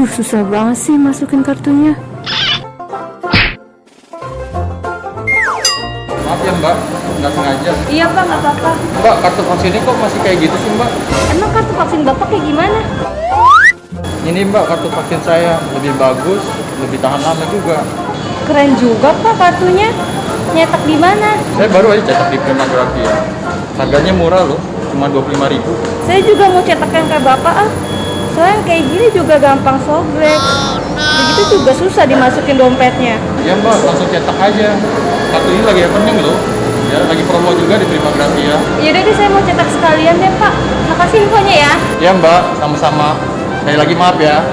Susah banget sih masukin kartunya. Maaf ya mbak, nggak sengaja. Iya Pak, nggak apa-apa. Mbak, kartu vaksinnya kok masih kayak gitu sih mbak? Emang kartu vaksin Bapak kayak gimana? Ini mbak, kartu vaksin saya lebih bagus, lebih tahan lama juga. Keren juga Pak kartunya. Nyetak di mana? Saya baru aja cetak di Prima Graphia. Harganya murah loh, cuma 25.000. Saya juga mau cetak yang kayak Bapak ah. Soalnya kayak gini juga gampang sobek. Begitu juga susah dimasukin dompetnya. Ya mbak, langsung cetak aja. Kartu ini lagi happening loh. Ya, lagi promo juga di Prima Graphia. Yaudah deh saya mau cetak sekalian deh Pak. Makasih infonya ya. Ya mbak, sama-sama. Sekali lagi maaf ya.